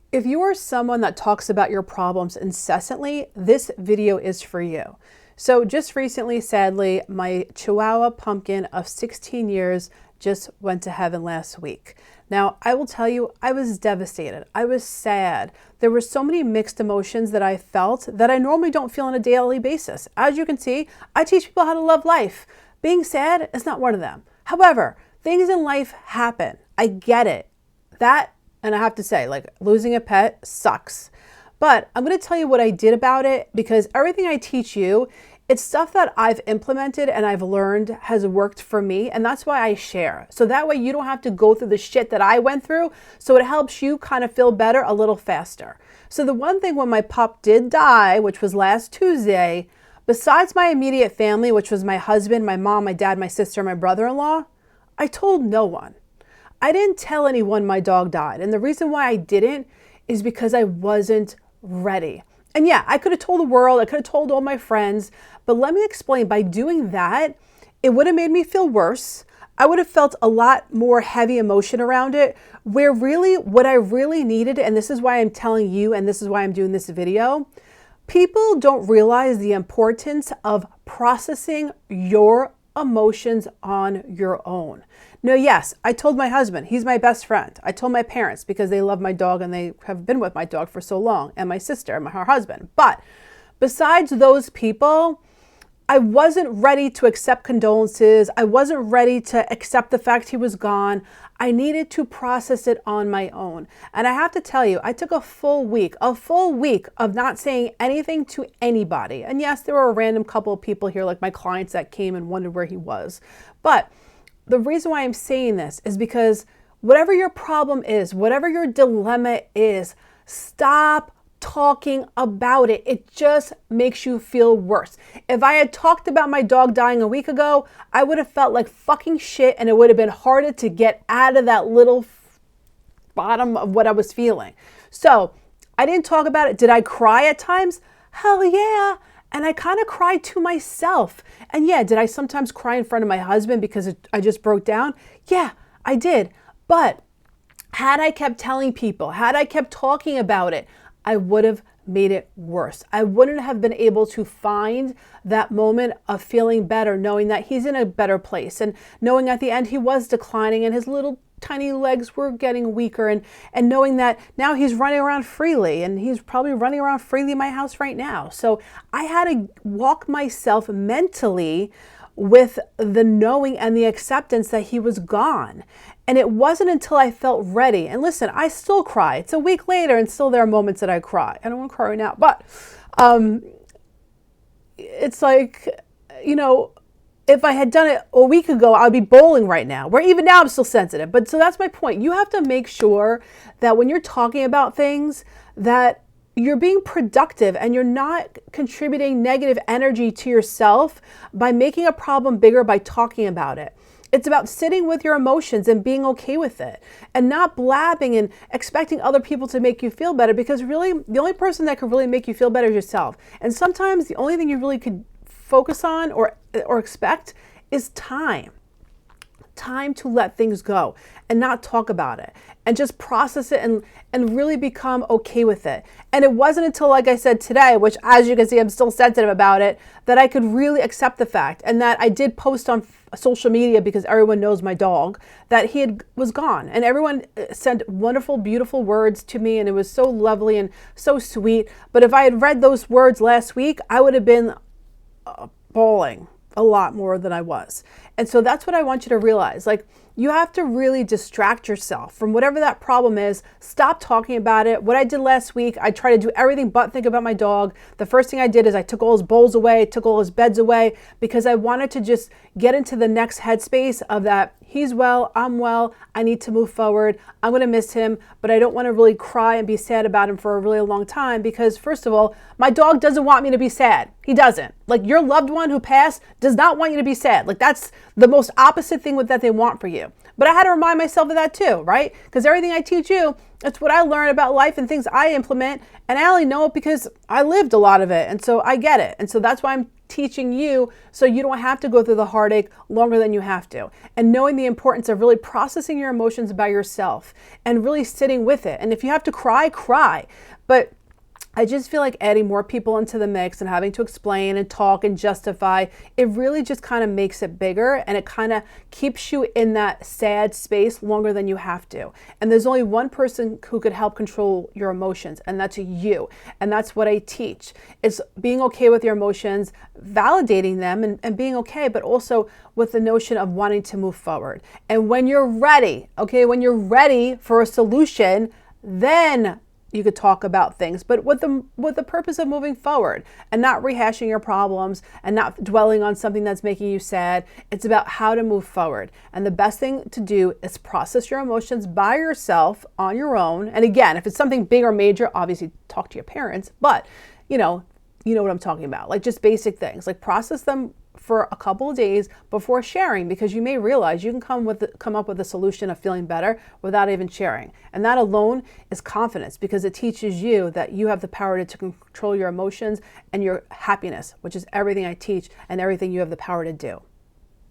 If you are someone that talks about your problems incessantly, this video is for you. So just recently, sadly, my Chihuahua pumpkin of 16 years just went to heaven last week. Now, I will tell you, I was devastated. I was sad. There were so many mixed emotions that I felt that I normally don't feel on a daily basis. As you can see, I teach people how to love life. Being sad is not one of them. However, things in life happen. I get it. And I have to say, like, losing a pet sucks. But I'm going to tell you what I did about it, because everything I teach you, it's stuff that I've implemented and I've learned has worked for me. And that's why I share. So that way you don't have to go through the shit that I went through. So it helps you kind of feel better a little faster. So the one thing when my pup did die, which was last Tuesday, besides my immediate family, which was my husband, my mom, my dad, my sister, my brother-in-law, I told no one. I didn't tell anyone my dog died. And the reason why I didn't is because I wasn't ready. And yeah, I could have told the world, I could have told all my friends, but let me explain, by doing that, it would have made me feel worse. I would have felt a lot more heavy emotion around it, where really what I really needed, and this is why I'm telling you, and this is why I'm doing this video, people don't realize the importance of processing your emotions on your own. No, yes, I told my husband, he's my best friend. I told my parents because they love my dog and they have been with my dog for so long, and my sister and her husband. But besides those people, I wasn't ready to accept condolences. I wasn't ready to accept the fact he was gone. I needed to process it on my own. And I have to tell you, I took a full week of not saying anything to anybody. And yes, there were a random couple of people here, like my clients, that came and wondered where he was. But the reason why I'm saying this is because whatever your problem is, whatever your dilemma is, stop talking about it. It just makes you feel worse. If I had talked about my dog dying a week ago, I would have felt like fucking shit, and it would have been harder to get out of that little bottom of what I was feeling. So I didn't talk about it. Did I cry at times? Hell yeah. And I kind of cried to myself. And yeah, did I sometimes cry in front of my husband because I just broke down? Yeah, I did. But had I kept telling people, had I kept talking about it, I would have made it worse. I wouldn't have been able to find that moment of feeling better, knowing that he's in a better place, and knowing at the end he was declining and his little tiny legs were getting weaker, and knowing that now he's running around freely, and he's probably running around freely in my house right now. So I had to walk myself mentally with the knowing and the acceptance that he was gone. And it wasn't until I felt ready. And listen, I still cry. It's a week later and still there are moments that I cry. I don't want to cry right now, but it's like, you know, if I had done it a week ago, I'd be bowling right now, where even now I'm still sensitive. But so that's my point. You have to make sure that when you're talking about things, that you're being productive and you're not contributing negative energy to yourself by making a problem bigger by talking about it. It's about sitting with your emotions and being okay with it, and not blabbing and expecting other people to make you feel better, because really the only person that can really make you feel better is yourself. And sometimes the only thing you really could focus on or expect is time to let things go and not talk about it, and just process it and really become okay with it. And it wasn't until, like I said today, which as you can see I'm still sensitive about it, that I could really accept the fact, and that I did post on social media, because everyone knows my dog, that was gone, and everyone sent wonderful, beautiful words to me, and it was so lovely and so sweet. But if I had read those words last week, I would have been bawling a lot more than I was. And so that's what I want you to realize. Like, you have to really distract yourself from whatever that problem is. Stop talking about it. What I did last week, I tried to do everything but think about my dog. The first thing I did is I took all his bowls away, took all his beds away, because I wanted to just get into the next headspace of that he's well, I'm well, I need to move forward. I'm going to miss him, but I don't want to really cry and be sad about him for a really long time, because first of all, my dog doesn't want me to be sad. He doesn't. Like, your loved one who passed does not want you to be sad. Like, that's the most opposite thing that they want for you. But I had to remind myself of that too, right? Because everything I teach you, it's what I learn about life and things I implement. And I only know it because I lived a lot of it. And so I get it. And so that's why I'm teaching you so you don't have to go through the heartache longer than you have to. And knowing the importance of really processing your emotions by yourself and really sitting with it. And if you have to cry, cry. But I just feel like adding more people into the mix and having to explain and talk and justify, it really just kind of makes it bigger, and it kind of keeps you in that sad space longer than you have to. And there's only one person who could help control your emotions, and that's you. And that's what I teach. It's being okay with your emotions, validating them and being okay, but also with the notion of wanting to move forward. And when you're ready, okay, when you're ready for a solution, then you could talk about things, but with the purpose of moving forward and not rehashing your problems and not dwelling on something that's making you sad. It's about how to move forward. And the best thing to do is process your emotions by yourself on your own. And again, if it's something big or major, obviously talk to your parents, but you know what I'm talking about. Like just basic things, like process them for a couple of days before sharing, because you may realize you can come up with a solution of feeling better without even sharing. And that alone is confidence, because it teaches you that you have the power to control your emotions and your happiness, which is everything I teach and everything you have the power to do.